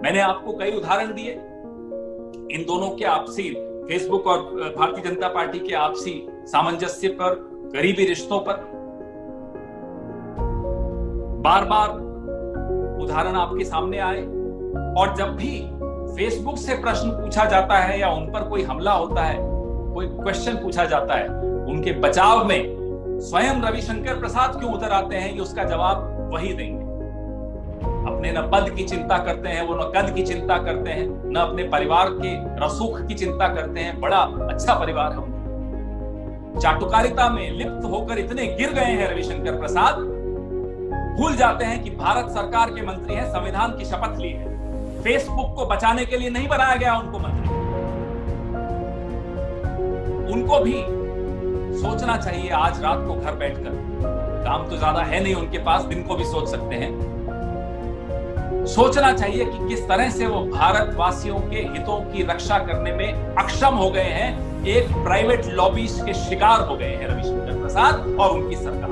मैंने आपको कई उदाहरण दिए इन दोनों के आपसी, फेसबुक और भारतीय जनता पार्टी के आपसी सामंजस्य पर, करीबी रिश्तों पर। बार बार उदाहरण आपके सामने आए, और जब भी फेसबुक से प्रश्न पूछा जाता है या उन पर कोई हमला होता है, कोई क्वेश्चन पूछा जाता है, उनके बचाव में स्वयं रविशंकर प्रसाद क्यों उतर आते हैं, ये उसका जवाब वही देंगे। अपने न पद की चिंता करते हैं वो, न कद की चिंता करते हैं, न अपने परिवार के रसूख की चिंता करते हैं। बड़ा अच्छा परिवार है उनका। चाटुकारिता में लिप्त होकर इतने गिर गए हैं रविशंकर प्रसाद, भूल जाते हैं कि भारत सरकार के मंत्री हैं, संविधान की शपथ ली है। फेसबुक को बचाने के लिए नहीं बनाया गया उनको मंत्री। उनको भी सोचना चाहिए आज रात को घर बैठकर, काम तो ज्यादा है नहीं उनके पास, दिन को भी सोच सकते हैं। सोचना चाहिए कि किस तरह से वो भारतवासियों के हितों की रक्षा करने में अक्षम हो गए हैं, एक प्राइवेट लॉबीज के शिकार हो गए हैं रविशंकर प्रसाद और उनकी सरकार।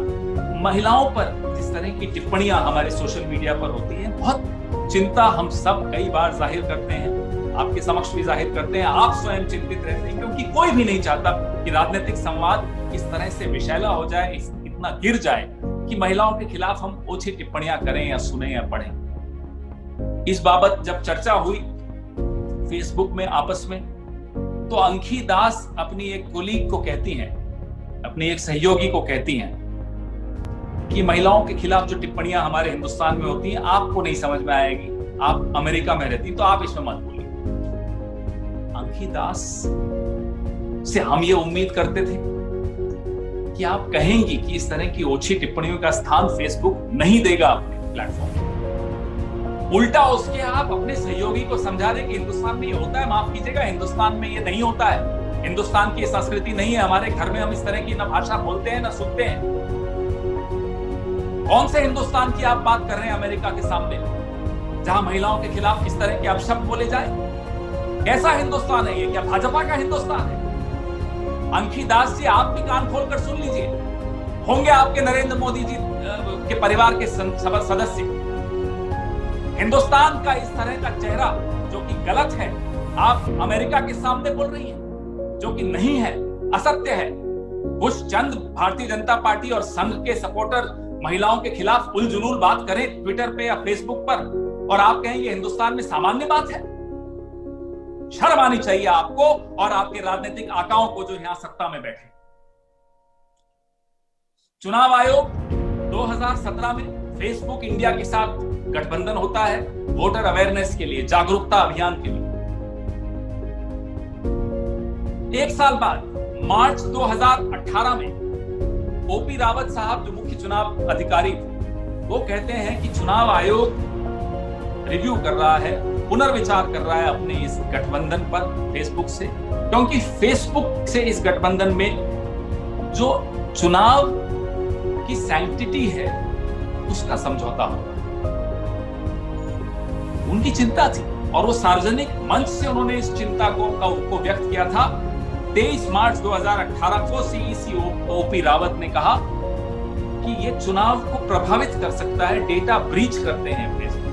महिलाओं पर जिस तरह की टिप्पणियां हमारे सोशल मीडिया पर होती हैं, बहुत चिंता हम सब कई बार जाहिर करते हैं, आपके समक्ष भी जाहिर करते हैं। आप स्वयं चिंतित रहते हैं, क्योंकि कोई भी नहीं चाहता कि राजनीतिक संवाद इस तरह से विषैला हो जाए, इतना गिर जाए कि महिलाओं के खिलाफ हम ओछी टिप्पणियां करें या सुने या पढ़ें। इस बाबत जब चर्चा हुई फेसबुक में आपस में, तो अंखी दास अपनी एक कोलीग को कहती हैं, अपनी एक सहयोगी को कहती हैं कि महिलाओं के खिलाफ जो टिप्पणियां हमारे हिंदुस्तान में होती हैं आपको नहीं समझ में आएगी, आप अमेरिका में रहती तो आप इसमें मत बोलिए। अंखी दास से हम ये उम्मीद करते थे कि आप कहेंगी कि इस तरह की ओछी टिप्पणियों का स्थान फेसबुक नहीं देगा अपने प्लेटफॉर्म। उल्टा उसके आप अपने सहयोगी को समझा दें कि हिंदुस्तान में ये होता है, माफ कीजिएगा हिंदुस्तान में ये नहीं होता है, हिंदुस्तान की संस्कृति नहीं है, हमारे घर में हम इस तरह की न भाषा बोलते हैं न सुनते हैं। कौन से हिंदुस्तान की आप बात कर रहे हैं अमेरिका के सामने, जहां महिलाओं के खिलाफ इस तरह के अपशब्द बोले जाए? कैसा हिंदुस्तान है ये? क्या भाजपा का हिंदुस्तान है? अंखी दास जी, आप भी कान खोलकर सुन लीजिए, होंगे आपके नरेंद्र मोदी जी के परिवार के सदस्य। हिंदुस्तान का इस तरह का चेहरा जो कि गलत है, आप अमेरिका के सामने बोल रही हैं, जो कि नहीं है, असत्य है। कुछ चंद भारतीय जनता पार्टी और संघ के सपोर्टर महिलाओं के खिलाफ उलझुलूल बात करें ट्विटर पे या फेसबुक पर, और आप कहें ये हिंदुस्तान में सामान्य बात है। शर्म आनी चाहिए आपको और आपके राजनीतिक आकाओं को जो यहां सत्ता में बैठे। चुनाव आयोग 2017 में फेसबुक इंडिया के साथ गठबंधन होता है वोटर अवेयरनेस के लिए, जागरूकता अभियान के लिए। एक साल बाद मार्च 2018 में ओपी रावत साहब जो मुख्य चुनाव अधिकारी थे, वो कहते हैं कि चुनाव आयोग रिव्यू कर रहा है, पुनर्विचार कर रहा है अपने इस गठबंधन पर फेसबुक से, क्योंकि फेसबुक से इस गठबंधन में जो चुनाव की सैंक्टिटी है उसका समझौता होगा। उनकी चिंता थी और वो सार्वजनिक मंच से उन्होंने इस चिंता को व्यक्त किया था। 23 मार्च 2018 को सीईसी ओपी रावत ने कहा कि ये चुनाव को प्रभावित कर सकता है, डेटा ब्रीच करते हैं फेसबुक।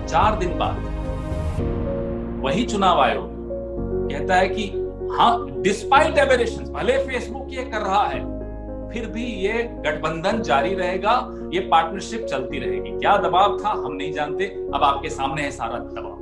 4 दिन बाद वही चुनाव आयोग कहता है कि हाँ, डिस्पाइट एबेरेशंस, भले फेसबुक ये कर रहा है, फिर भी ये गठबंधन जारी रहेगा, ये पार्टनरशिप चलती रहेगी। क्या दबाव था हम नहीं जानते, अब आपके सामने है सारा दबाव।